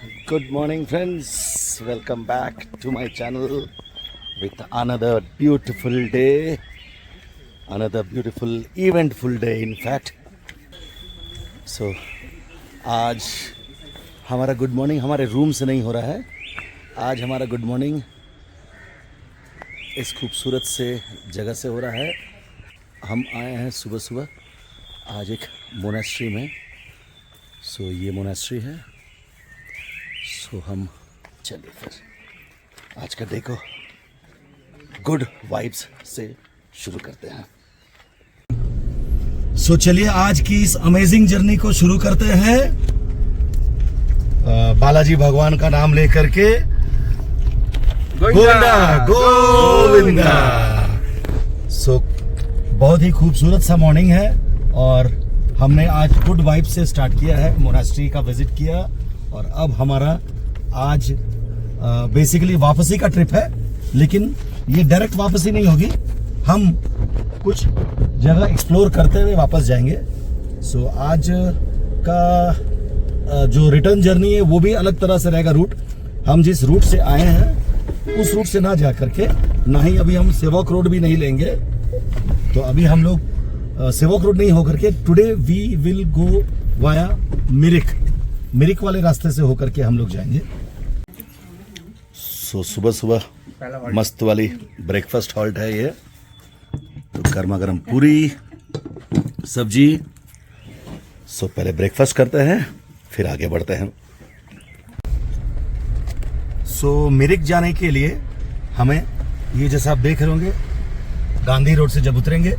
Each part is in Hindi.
Good morning, friends. Welcome back to my channel with another beautiful day, another beautiful eventful day in fact. So आज हमारा गुड मॉर्निंग हमारे रूम से नहीं हो रहा है. आज हमारा गुड मॉर्निंग इस खूबसूरत से जगह से हो रहा है. हम आए हैं सुबह सुबह आज एक मोनेस्ट्री में. सो ये मोनेस्ट्री है. सो हम चलिए फिर आज का डे को गुड वाइब्स से शुरू करते हैं. सो चलिए आज की इस अमेजिंग जर्नी को शुरू करते हैं बालाजी भगवान का नाम लेकर के. गोविंदा गोविंदा. सो बहुत ही खूबसूरत सा मॉर्निंग है और हमने आज गुड वाइब से स्टार्ट किया है. मोनास्ट्री का विजिट किया और अब हमारा आज बेसिकली वापसी का ट्रिप है. लेकिन ये डायरेक्ट वापसी नहीं होगी. हम कुछ जगह एक्सप्लोर करते हुए वापस जाएंगे. सो आज का जो रिटर्न जर्नी है वो भी अलग तरह से रहेगा. रूट हम जिस रूट से आए हैं उस रूट से ना जा करके ना ही अभी हम सेवक रोड भी नहीं लेंगे. तो अभी हम लोग सेवक रोड नहीं होकर के today we will go via Mirik वाले रास्ते से होकर के हम लोग जाएंगे. सो सुबह सुबह मस्त वाली ब्रेकफास्ट हॉल्ट है ये. तो गर्मा गर्म पूरी सब्जी. सो पहले ब्रेकफास्ट करते हैं फिर आगे बढ़ते हैं. सो मिरिक जाने के लिए हमें ये जैसा आप देख रहे होंगे गांधी रोड से जब उतरेंगे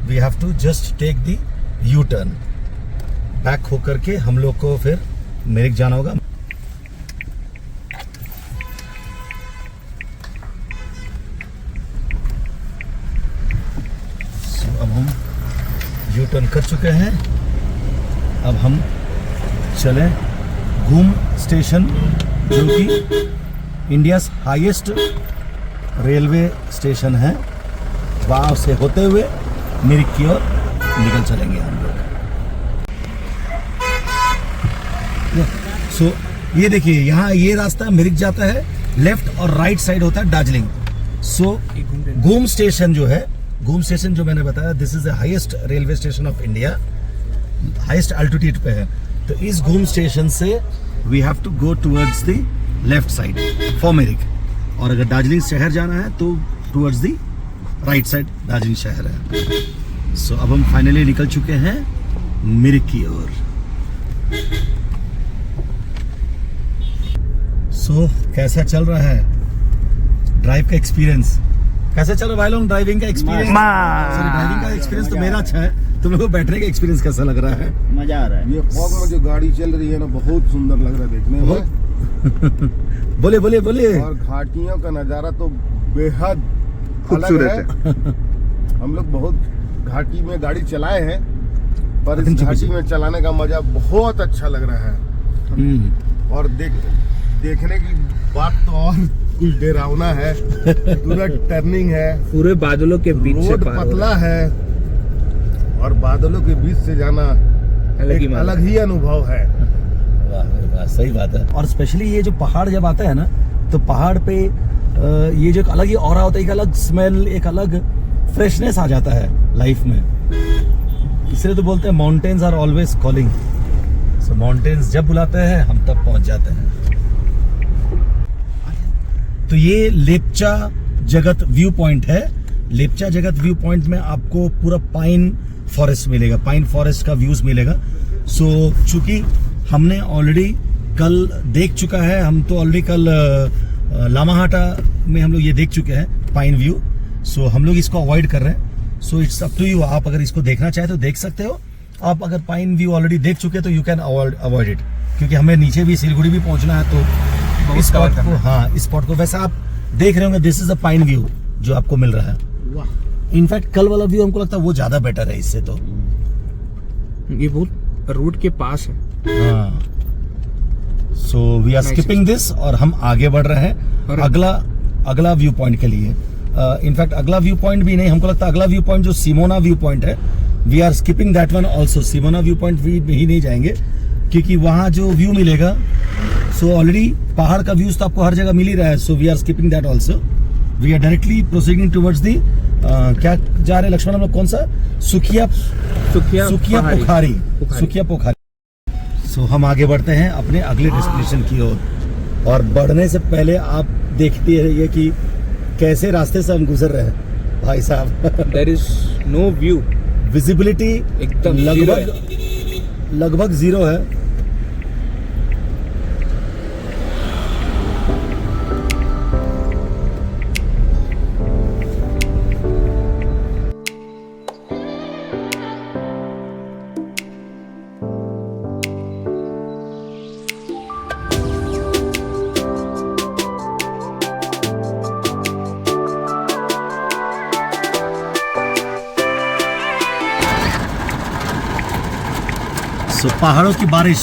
we have to just take the U turn. Back होकर के हम लोग को फिर मिरिक जाना होगा. अब हम यू टर्न कर चुके हैं. अब हम चले घूम स्टेशन जो कि इंडिया हाईएस्ट रेलवे स्टेशन है. वहां से होते हुए मिरिक की ओर निकल चलेंगे हम लोग. सो ये देखिए यहाँ ये रास्ता मिरिक जाता है. लेफ्ट और राइट साइड होता है दार्जिलिंग. सो घूम स्टेशन जो है घूम स्टेशन जो मैंने बताया this is the highest railway station of India. Highest altitude पे है. तो इस घूम स्टेशन से we have to go towards the left side for Mirik. और अगर दार्जिलिंग शहर जाना है तो towards the right side Darjeeling शहर है. सो अब हम फाइनली निकल चुके हैं मिरिक की ओर. सो कैसा चल रहा है ड्राइव का एक्सपीरियंस? कैसे चल रहा है भाई लोग ड्राइविंग का एक्सपीरियंस? ड्राइविंग का एक्सपीरियंस तो मेरा अच्छा है. तुम लोगों को बैठने का एक्सपीरियंस कैसा लग रहा है? मजा आ रहा है. ये फॉग में जो गाड़ी चल रही है ना बहुत सुंदर लग रहा है देखने में. बोले बोले बोले. और घाटियों का नजारा तो बेहद खूबसूरत है. हम लोग बहुत घाटी में गाड़ी चलाए हैं पर इस घाटी में चलाने का मजा बहुत अच्छा लग रहा है. और देखने की बात तो और कुछ डरावना है. पूरा टर्निंग है. पूरे बादलों के बीच से रोड पतला है और बादलों के बीच से जाना एक अलग ही अनुभव है. वाह सही बात है. और स्पेशली ये जो पहाड़ जब आता है ना तो पहाड़ पे ये जो एक अलग ही ऑरा होता है. एक अलग स्मेल एक अलग फ्रेशनेस आ जाता है लाइफ में. इसलिए तो बोलते हैं mountains are always calling. So mountains जब बुलाते हैं हम तब पहुंच जाते हैं. तो ये लेप्चा जगत व्यू पॉइंट है. लेप्चा जगत व्यू पॉइंट में आपको पूरा पाइन फॉरेस्ट मिलेगा. पाइन फॉरेस्ट का व्यूज मिलेगा. सो चूंकि हमने ऑलरेडी कल देख चुका है. हम तो ऑलरेडी कल लामाहाटा में हम लोग ये देख चुके हैं पाइन व्यू. सो हम लोग इसको अवॉइड कर रहे हैं. So it's up to you. आप अगर इसको देखना चाहे तो देख सकते हो. आप अगर पाइन व्यू ऑलरेडी देख चुके हैं तो यू कैन अवॉइड इट. क्योंकि हमें नीचे भी सिलगुड़ी भी पहुंचना है तो इस स्पॉट को इस स्पॉट को वैसे आप देख रहे होंगे this is a pine view जो आपको मिल रहा है. इनफैक्ट कल वाला व्यू हमको लगता है वो ज्यादा बेटर है इससे. तो ये बहुत रोड के पास है. हाँ. So we are skipping this और हम आगे बढ़ रहे हैं अगला व्यू पॉइंट के लिए. इनफैक्ट अगला व्यू पॉइंट भी नहीं, हमको लगता है अगला व्यू पॉइंट जो सिमोना व्यू पॉइंट है we are skipping that one also. Simana view point भी नहीं जाएंगे क्योंकि वहां जो व्यू मिलेगा सो ऑलरेडी पहाड़ का व्यूज तो आपको हर जगह मिल ही रहा है, so we are skipping that also. We are directly proceeding towards the क्या जा रहे लक्ष्मण हम लोग, कौन सा? सुखिया पोखरी। सो हम आगे बढ़ते हैं अपने अगले डेस्टिनेशन की ओर, और बढ़ने से पहले आप देखते रहिए कि कैसे रास्ते से हम गुजर रहे हैं भाई साहब। There is no view, visibility एकदम लगभग जीरो है। सो पहाड़ों की बारिश,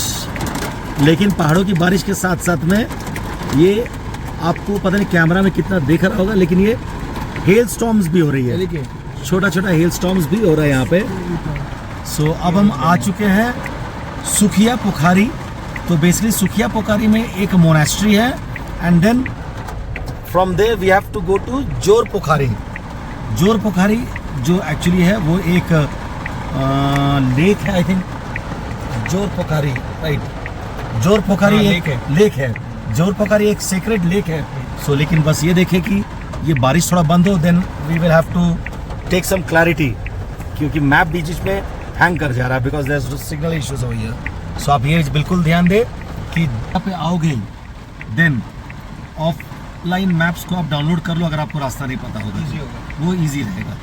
लेकिन पहाड़ों की बारिश के साथ साथ में ये आपको पता नहीं कैमरा में कितना देख रहा होगा, लेकिन ये हेल स्टॉर्म्स भी हो रही है। देखिए छोटा छोटा हेल स्टॉर्म्स भी हो रहा है यहाँ पे। सो अब हम आ चुके हैं सुखिया पोखरी। तो बेसिकली सुखिया पोखरी में एक मोनेस्ट्री है, and then from there we have to go to Jor Pokhari. जोर पोखरी जो एक्चुअली है वो एक लेक है, आई थिंक जोर पोखरी, राइट। जोर पोखरी एक लेक है। जोर पोखरी एक सीक्रेट लेक है। सो लेकिन बस ये देखें कि ये बारिश थोड़ा बंद हो, then we will have to take some clarity, क्योंकि मैप बीच में हैंग कर जा रहा है because there is signal issues over here. So आप ये बिल्कुल ध्यान दें कि यहाँ पे आओगे देन ऑफलाइन मैप्स को आप डाउनलोड कर लो, अगर आपको रास्ता नहीं पता होगा वो ईजी रहेगा।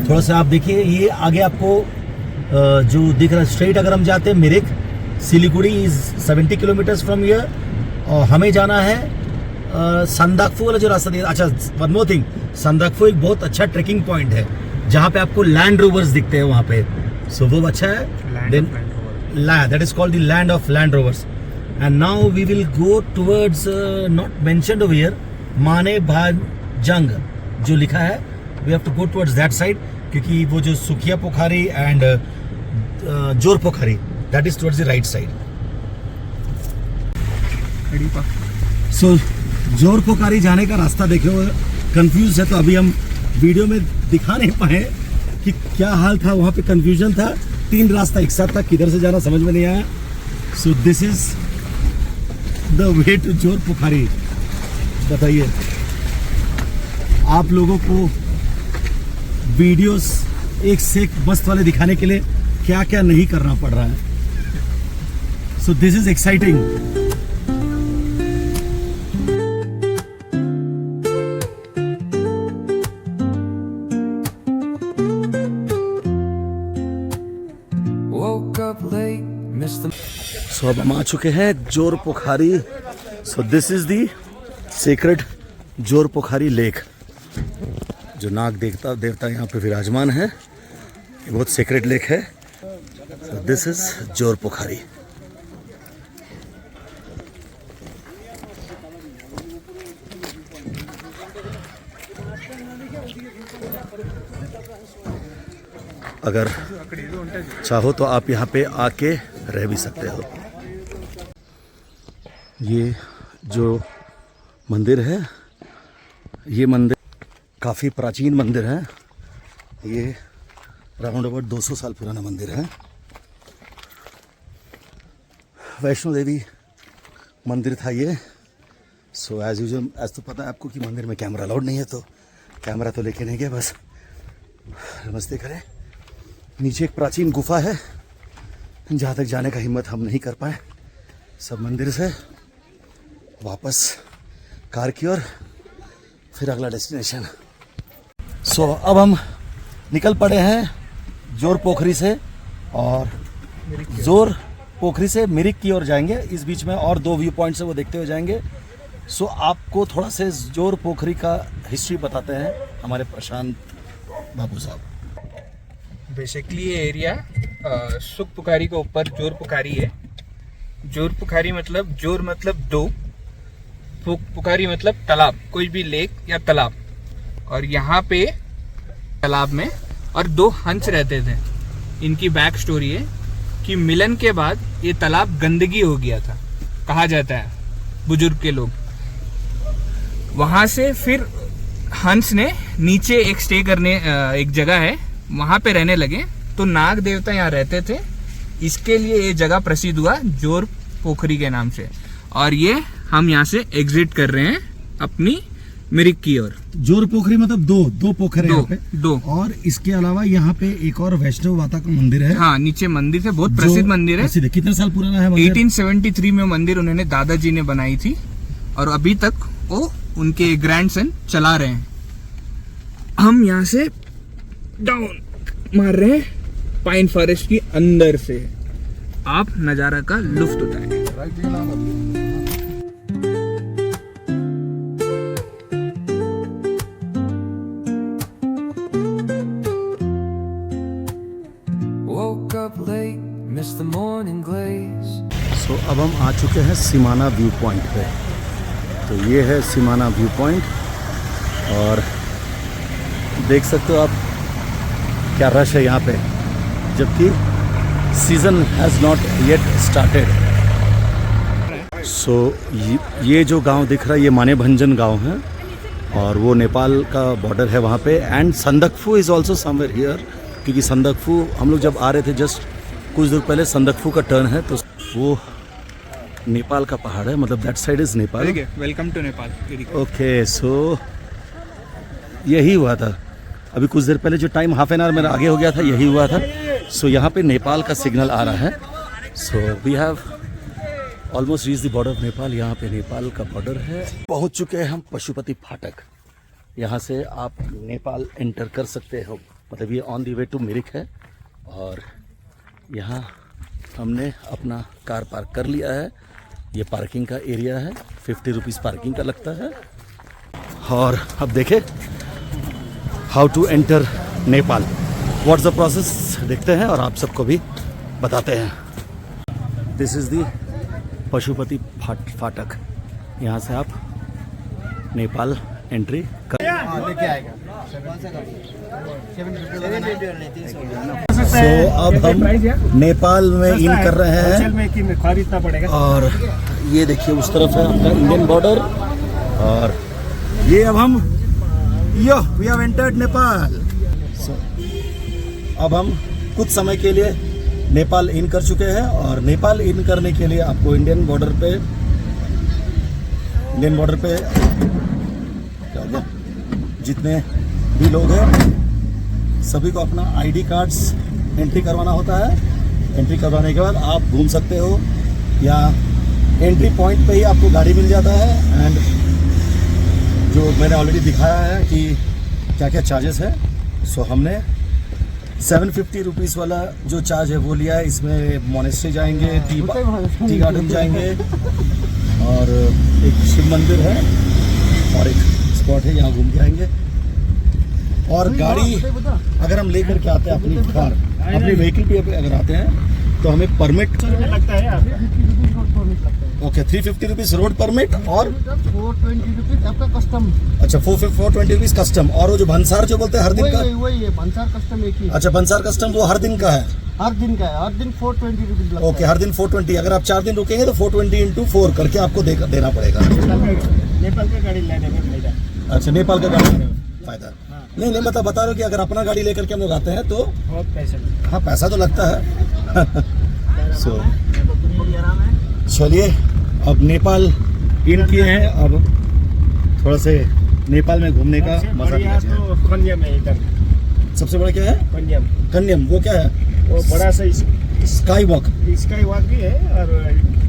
थोड़ा सा आप देखिए, ये आगे आपको जो दिख रहा है स्ट्रेट, अगर हम जाते हैं Mirik, Siliguri is 70 kilometres from here, और हमें जाना है संदाकफू वाला जो रास्ता दिया। अच्छा, वन मोर थिंग, संदाकफू एक बहुत अच्छा ट्रेकिंग पॉइंट है जहाँ पे आपको लैंड रोवर्स दिखते हैं वहाँ पे। सो वो अच्छा है। Then that is called the land of land rovers. And now we will go towards not mentioned over here, माने भाजंग जो लिखा है, we have to go towards that side, क्योंकि वो जो Sukhia Pokhri and Jor Pokhri that is towards the right side. So Jor Pokhri जाने का रास्ता देखे हुए कंफ्यूज है, तो अभी हम वीडियो में दिखा नहीं पाए कि क्या हाल था, वहाँ पे कंफ्यूजन था। 3 रास्ता एक साथ था, किधर से जाना समझ में नहीं आया। So this is the way to Jor Pokhari. बताइए आप लोगों को वीडियोस एक से एक मस्त वाले दिखाने के लिए क्या क्या नहीं करना पड़ रहा है। So this is exciting. So अब हम आ चुके हैं Jor Pokhri. So this is the secret Jor Pokhri lake. जो नाग देवता यहाँ पे विराजमान है, ये बहुत सीक्रेट लेक है। सो दिस इज जोर पोखरी। अगर चाहो तो आप यहाँ पे आके रह भी सकते हो। ये जो मंदिर है, ये मंदिर काफ़ी प्राचीन मंदिर है। ये राउंड अबाउट 200 साल पुराना मंदिर है। वैष्णो देवी मंदिर था ये। सो एज यूजुअल, एज तो पता है आपको कि मंदिर में कैमरा अलाउड नहीं है, तो कैमरा तो लेके नहीं गया, बस नमस्ते करें। नीचे एक प्राचीन गुफा है, जहाँ तक जाने का हिम्मत हम नहीं कर पाए। सब मंदिर से वापस कार की ओर, फिर अगला डेस्टिनेशन। सो अब हम निकल पड़े हैं जोर पोखरी से, और जोर पोखरी से मिरिक की ओर जाएंगे। इस बीच में और 2 व्यू पॉइंट्स है, वो देखते हुए जाएंगे। सो आपको थोड़ा से जोर पोखरी का हिस्ट्री बताते हैं हमारे प्रशांत बाबू साहब। बेसिकली ये एरिया सुख पुकारी के ऊपर जोर पुकारी है। जोर पुकारी मतलब, जोर मतलब 2, पुकारी मतलब तालाब, कोई भी लेक या तालाब। और यहाँ पे तालाब में और 2 हंस रहते थे। इनकी बैक स्टोरी है कि मिलन के बाद ये तालाब गंदगी हो गया था, कहा जाता है बुजुर्ग के लोग। वहां से फिर हंस ने नीचे एक स्टे करने एक जगह है वहां पे रहने लगे, तो नाग देवता यहाँ रहते थे, इसके लिए ये जगह प्रसिद्ध हुआ जोर पोखरी के नाम से। और ये हम यहाँ से एग्जिट कर रहे हैं अपनी मिरिक की ओर। जोर पोखरी मतलब दो पोखर है यहाँ पे। दो। और इसके अलावा यहाँ पे एक और वैष्णव माता का मंदिर है। हाँ, नीचे मंदिर है, बहुत प्रसिद्ध मंदिर है। प्रसिद्ध है। कितने साल पुराना है मंदिर? 1873 में मंदिर उन्होंने दादाजी ने बनाई थी और अभी तक वो उनके ग्रैंडसन चला रहे हैं। हम यहाँ से डाउन मार रहे हैं पाइन फॉरेस्ट की अंदर से, आप नजारा का लुफ्त उठाएं। Woke up late, missed the morning glaze. सो अब हम आ चुके हैं सिमाना व्यू पॉइंट पे। तो ये है सिमाना व्यू पॉइंट और देख सकते हो आप क्या रश है यहाँ पे, जबकि season has not yet started. So ये जो गांव दिख रहा है ये मानेभंजन गांव है और वो नेपाल का बॉर्डर है वहाँ पे। And Sandakphu is also somewhere here, क्योंकि संदकफू हम लोग जब आ रहे थे जस्ट कुछ दूर पहले संदकफू का टर्न है, तो वो नेपाल का पहाड़ है, मतलब that side is Nepal. Welcome to Nepal. Okay, so यही हुआ था अभी कुछ देर पहले, जो टाइम हाफ एन आवर मेरा आगे हो गया था यही हुआ था। सो यहाँ पे नेपाल का सिग्नल आ रहा है। So we have almost reach the border of Nepal. यहाँ पे नेपाल का बॉर्डर है। पहुँच चुके हैं हम पशुपति फाटक। यहाँ से आप नेपाल एंटर कर सकते हो, मतलब ये on the way to Mirik है। और यहाँ हमने अपना कार पार्क कर लिया है। ये पार्किंग का एरिया है, 50 रुपीज़ पार्किंग का लगता है। और अब देखें how to enter Nepal, what's the process देखते हैं और आप सबको भी बताते हैं। दिस इज़ दी पशुपति फाटक। यहाँ से आप नेपाल एंट्री कर। सो अब हम नेपाल में इन कर रहे हैं खरीदना पड़ेगा। और ये देखिए उस तरफ है अपना इंडियन बॉर्डर। और ये अब हम वी हैव एंटर्ड नेपाल। अब हम कुछ समय के लिए नेपाल इन कर चुके हैं और नेपाल इन करने के लिए आपको इंडियन बॉर्डर पे क्या हो गया, जितने भी लोग हैं सभी को अपना आईडी कार्ड्स एंट्री करवाना होता है। एंट्री करवाने के बाद आप घूम सकते हो या एंट्री पॉइंट पे ही आपको गाड़ी मिल जाता है। एंड जो मैंने ऑलरेडी दिखाया है कि क्या क्या चार्जेस है। सो हमने 750 रुपीज़ वाला जो चार्ज है वो लिया है। इसमें मोनेस्ट्री जाएंगे, टी गार्डन जाएंगे और एक शिव मंदिर है और एक स्पॉट है, यहाँ घूम के आएंगे। और गाड़ी अगर हम लेकर के आते हैं अपनी कार, अपनी व्हीकल पे अगर आते हैं तो हमें परमिट लगता है। ओके, 350 रुपीज़ रोड परमिट और 420 रुपीज आपका कस्टम। अच्छा 420 रुपीज़ कस्टम। और वो जो भंसार जो बोलते हैं हर दिन का, वही है भंसार कस्टम एक ही। अच्छा भंसार कस्टम वो हर दिन का है। हर दिन का है, हर दिन 420 रुपीज लगता ओके, हर दिन 420। अगर आप 4 दिन रुकेंगे तो 420 × 4 करके आपको देना पड़ेगा। नेपाल का गाड़ी लेने में फायदा। अच्छा, नेपाल का गाड़ी लेने में फायदा। नहीं मतलब बता रहा हूँ कि अगर अपना गाड़ी लेकर के हम लोग आते हैं तो बहुत पैसे लगते हाँ पैसा तो लगता है। सो चलिए अब नेपाल इन किए हैं, अब थोड़ा से नेपाल में घूमने का मजा लिया जाए। तो कन्याम है इधर, सबसे बड़ा क्या है? कन्याम। कन्यम वो क्या है? वो बड़ा सा स्काई वॉक। स्काई वॉक भी है और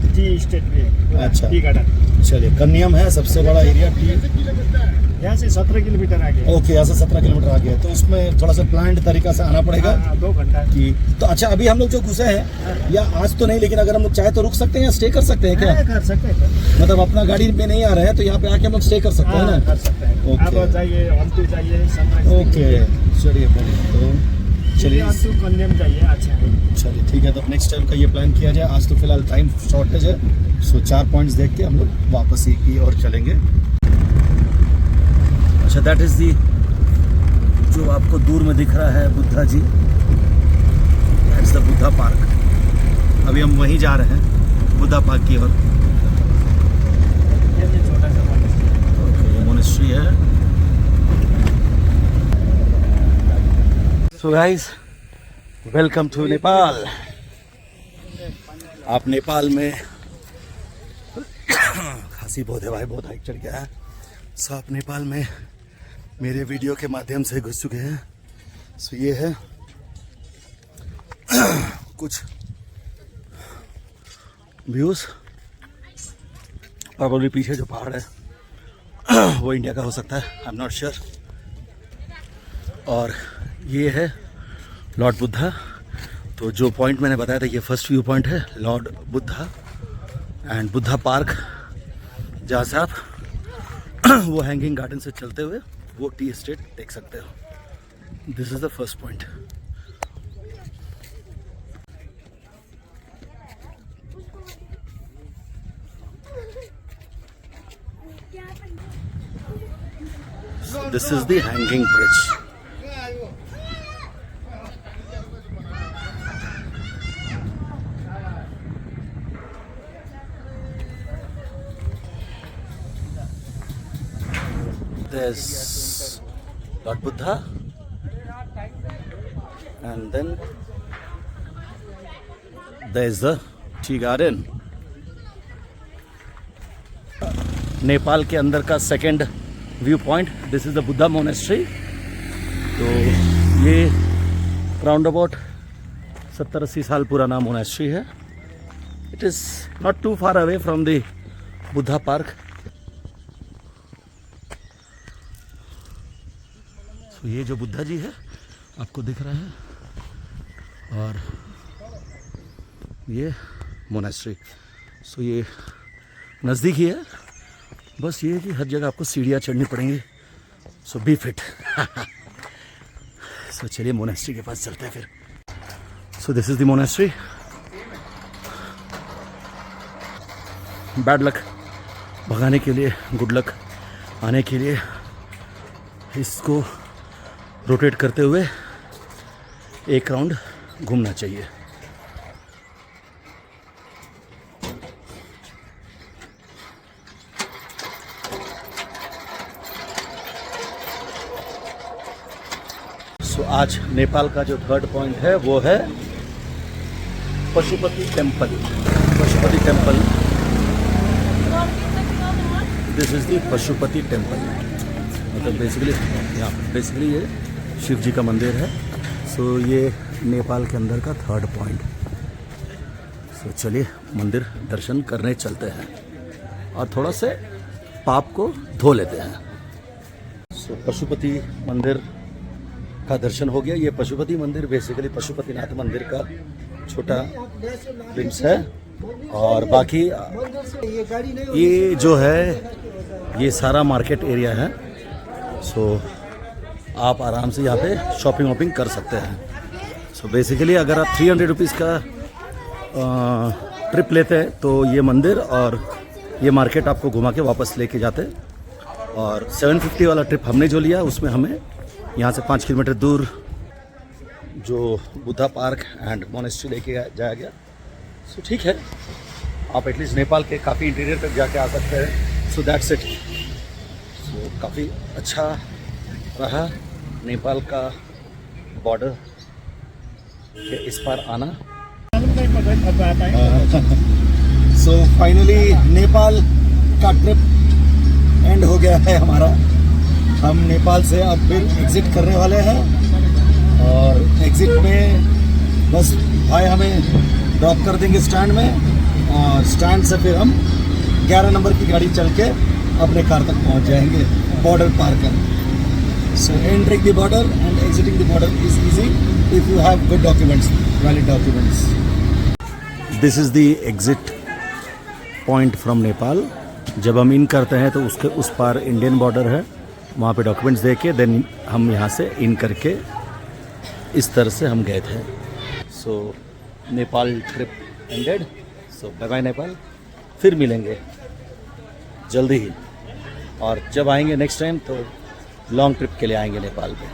टी स्टेट भी है। अच्छा। Tea garden. चलिए, कन्यम है सबसे बड़ा एरिया टी। यहाँ से 17 किलोमीटर आगे। ओके, यहाँ से 17 किलोमीटर आगे है, तो उसमें थोड़ा सा प्लान्ड तरीका से आना पड़ेगा। 2 घंटा कि तो अच्छा अभी हम लोग जो घुसे हैं या आज तो नहीं, लेकिन अगर हम लोग चाहे तो रुक सकते हैं या स्टे कर सकते हैं क्या? कर सकते हैं। मतलब अपना गाड़ी में नहीं आ रहे हैं तो यहाँ पे आके हम लोग स्टे कर सकते हैं ना? कर सकते हैं। ओके। आप जाइए, हम्पू जाइए, ओके चलिए तो चलिए कन्याम जाइए। अच्छा है, चलिए ठीक है। तो नेक्स्ट टाइम का ये प्लान किया जाए। आज तो फिलहाल टाइम शॉर्टेज है, सो 4 पॉइंट्स देख के हम लोग वापस ही की ओर चलेंगे। अच्छा, दैट इज़ दी जो आपको दूर में दिख रहा है Buddha ji, that's the Buddha park. अभी हम वहीं जा रहे हैं, बुद्धा पार्क की ओर। ये छोटा सा monastery। ये मोनेस्ट्री है। So guys, welcome to Nepal. आप नेपाल में खांसी बहुत है भाई, बहुत हाइट चढ़ गया है। सो आप नेपाल में मेरे वीडियो के माध्यम से घुस चुके हैं। सो ये है कुछ व्यूज। और पीछे जो पहाड़ है वो इंडिया का हो सकता है, आई एम नॉट श्योर। और ये है लॉर्ड बुद्धा। तो जो पॉइंट मैंने बताया था, ये फर्स्ट व्यू पॉइंट है Lord Buddha and Buddha park, जहाँ से आप वो हैंगिंग गार्डन से चलते हुए वो टी एस्टेट देख सकते हो। This is the first point. This is the hanging bridge. There's Lord Buddha, and then there's the tea garden. Nepal के अंदर का second view point, this is the Buddha monastery. तो ये राउंड अबाउट 70-80 साल पुराना मोनेस्ट्री है। It is not too far away from the Buddha park. तो ये जो बुद्धा जी है आपको दिख रहा है, और ये मोनेस्ट्री। सो ये नज़दीक ही है, बस ये है कि हर जगह आपको सीढ़ियाँ चढ़नी पड़ेंगी। सो बी फिट। सो चलिए मोनेस्ट्री के पास चलते हैं फिर। सो this is the monastery. Bad luck भगाने के लिए, गुड लक आने के लिए, इसको रोटेट करते हुए एक राउंड घूमना चाहिए। सो आज नेपाल का जो थर्ड पॉइंट है वो है Pashupati temple. Pashupati temple, this is the Pashupati temple. मतलब बेसिकली ये शिव जी का मंदिर है। सो ये नेपाल के अंदर का थर्ड पॉइंट। सो चलिए मंदिर दर्शन करने चलते हैं और थोड़ा से पाप को धो लेते हैं। सो पशुपति मंदिर का दर्शन हो गया। ये पशुपति मंदिर बेसिकली पशुपतिनाथ मंदिर का छोटा ग्लिम्स है। और बाकी ये जो है ये सारा मार्केट एरिया है। सो आप आराम से यहाँ पे शॉपिंग वॉपिंग कर सकते हैं। सो बेसिकली अगर आप 300 रुपीज़ का ट्रिप लेते हैं तो ये मंदिर और ये मार्केट आपको घुमा के वापस लेके जाते। और 750 वाला ट्रिप हमने जो लिया उसमें हमें यहाँ से 5 किलोमीटर दूर जो बुद्धा पार्क एंड मोनेस्ट्री लेके जाया गया। सो ठीक है, आप एटलीस्ट नेपाल के काफ़ी इंटीरियर तक जाके आ सकते हैं। So that's it. सो काफ़ी अच्छा रहा नेपाल का बॉर्डर के इस पार आना। सो फाइनली नेपाल का ट्रिप एंड हो गया है हमारा। हम नेपाल से अब फिर एग्ज़िट करने वाले हैं और एग्ज़िट में बस भाई हमें ड्रॉप कर देंगे स्टैंड में, और स्टैंड से फिर हम 11 नंबर की गाड़ी चल के अपने कार तक पहुंच जाएंगे बॉर्डर पार कर। So entering the border and exiting the border is easy if you have good documents, valid documents. This is the exit point from Nepal. जब हम इन करते हैं तो उसके उस पार इंडियन बॉर्डर है, वहाँ पे डॉक्यूमेंट्स दे के देन हम यहाँ से इन करके इस तरह से हम गए थे। सो नेपाल ट्रिप एंडेड। सो बाय बाय नेपाल, फिर मिलेंगे जल्दी ही। और जब आएंगे नेक्स्ट टाइम तो लॉन्ग ट्रिप के लिए आएंगे नेपाल पे।